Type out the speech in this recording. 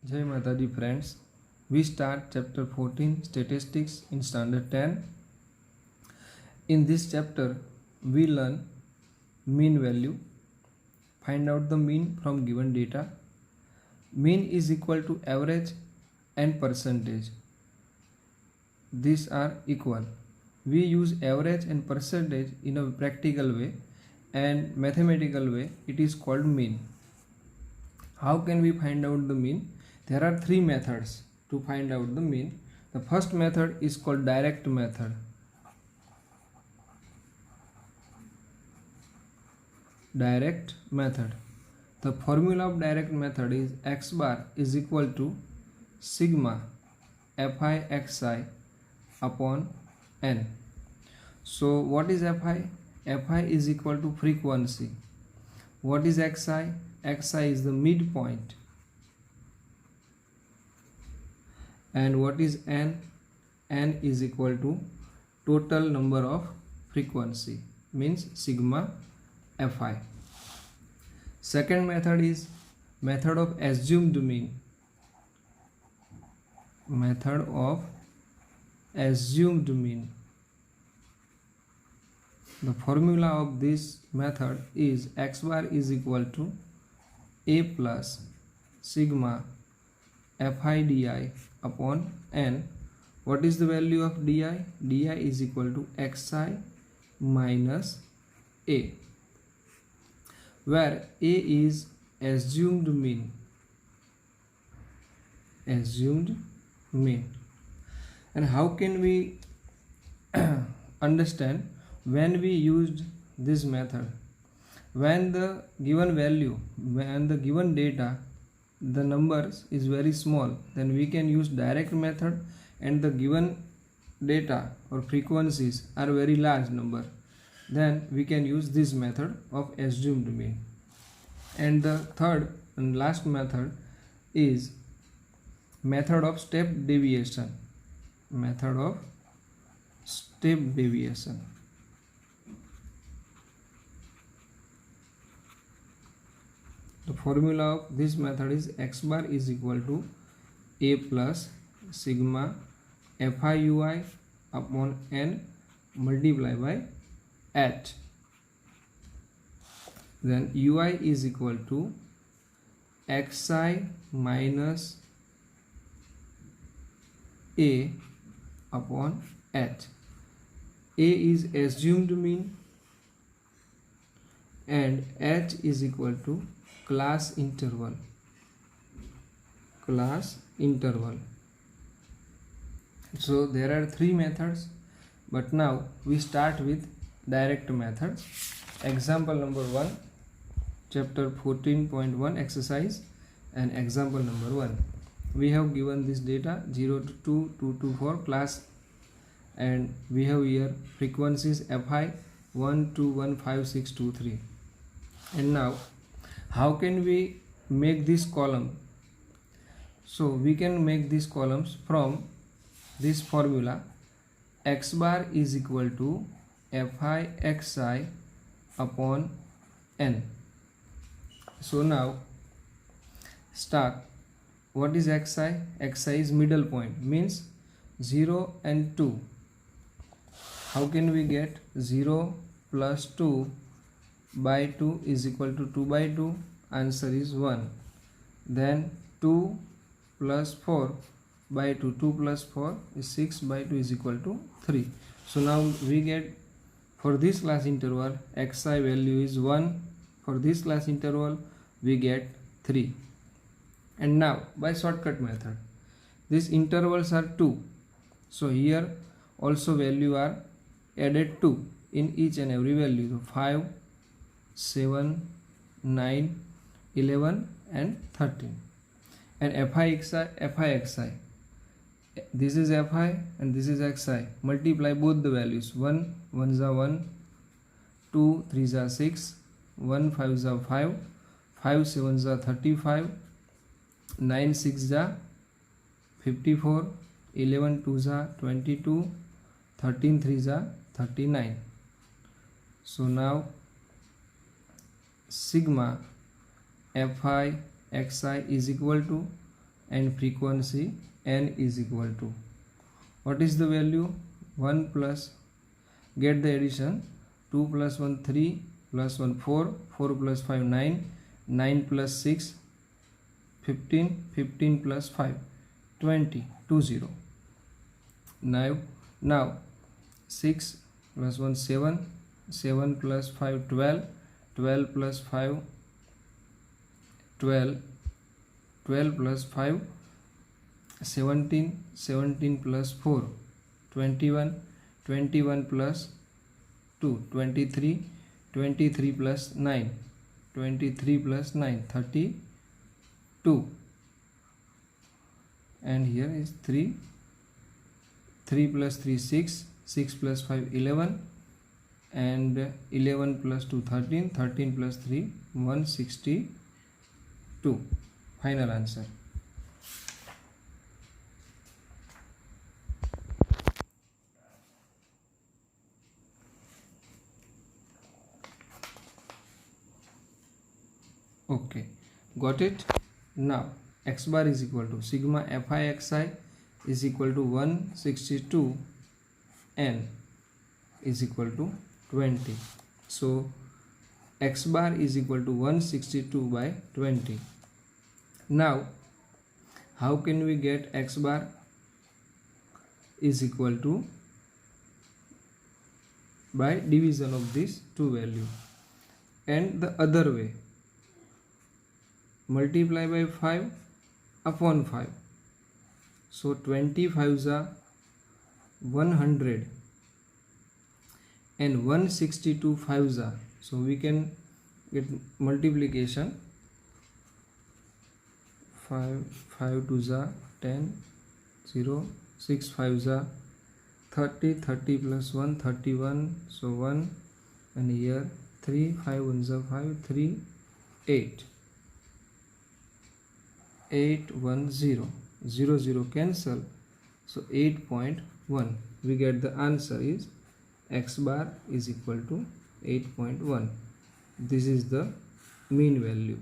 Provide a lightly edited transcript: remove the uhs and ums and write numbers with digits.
Jai Matadi friends. We start chapter 14 statistics in standard 10. In this chapter we learn mean value, find out the mean from given data. Mean is equal to average and percentage. These are equal. We use average and percentage in a practical way, and mathematical way it is called mean. How can we find out the mean? There are three methods to find out the mean. The first method is called direct method. Direct method. The formula of direct method is x bar is equal to sigma fi xi upon n. So what is fi? Fi is equal to frequency. What is xi? Xi is the midpoint. And what is n? N is equal to total number of frequency, means sigma fi. Second method is method of assumed mean. Method of assumed mean. The formula of this method is x bar is equal to a plus sigma fi di upon n. What is the value of di? Di is equal to xi minus a, where a is assumed mean. Assumed mean. And how can we understand when we used this method? When the given value, when the given data, the numbers is very small, then we can use direct method, and the given data or frequencies are very large number, then we can use this method of assumed mean. And the third and last method is method of step deviation. Method of step deviation. The formula of this method is x bar is equal to a plus sigma fi ui upon n multiply by h. Then ui is equal to xi minus a upon h. A is assumed mean and h is equal to class interval. Class interval. So there are three methods, but now we start with direct method. Example number 1, chapter 14.1 exercise, and example number 1. We have given this data 0 to 2, 2 to 4 class, and we have here frequencies fi 1, 2, 1, 5, 6, 2, 3. And now how can we make this column? So we can make these columns from this formula. X bar is equal to fi xi upon n. So now start. What is xi? Xi is middle point, means 0 and 2. How can we get 0 plus 2 by 2 is equal to 2 by 2? Answer is 1. Then 2 plus 4 by 2, 2 plus 4 is 6 by 2 is equal to 3. So now we get, for this class interval xi value is 1. For this class interval we get 3. And now by shortcut method, these intervals are 2. So here also value are added 2 in each and every value. So 5, 7, 9, 11 and 13. And fi xi, this is fi and this is xi. Multiply both the values. 1 1 za 1, 2 3 za 6, 1 5 za 5, 5 7 za 35, 9 6 za 54, 11 2 za 22, 13 3 za 39. So now sigma fi xi is equal to and frequency n is equal to, what is the value? 1 plus, get the addition, 2 plus 1 3 plus 1 4, 4 plus 5 9, 9 plus 6 15, 15 plus 5 20, 20. Now 6 plus 1 7, 7 plus 5 12, 12 plus 5 12, 12 plus 5 17, 17 plus 4 21, 21 plus 2 23, 23 plus 9, 23 plus 9 32, and here is 3, 3 plus 3 6, 6 plus 5 11, and 11 plus 2 13, 13 plus 3 162. Final answer. Okay, got it. Now x bar is equal to sigma fi xi is equal to 162 n is equal to 20. So x bar is equal to 162 by 20. Now how can we get x bar is equal to, by division of these two values, and the other way, multiply by 5 upon 5. So 25s are 100 and 162 5s are, so we can get multiplication, 5 5 2s are 10, 0 6 5s are 30, 30 plus 1 31, so 1, and here 3 5 1s are 5, 3 8, 8 1 0, 0 0 cancel, so 8.1. we get the answer is x bar is equal to 8.1. this is the mean value.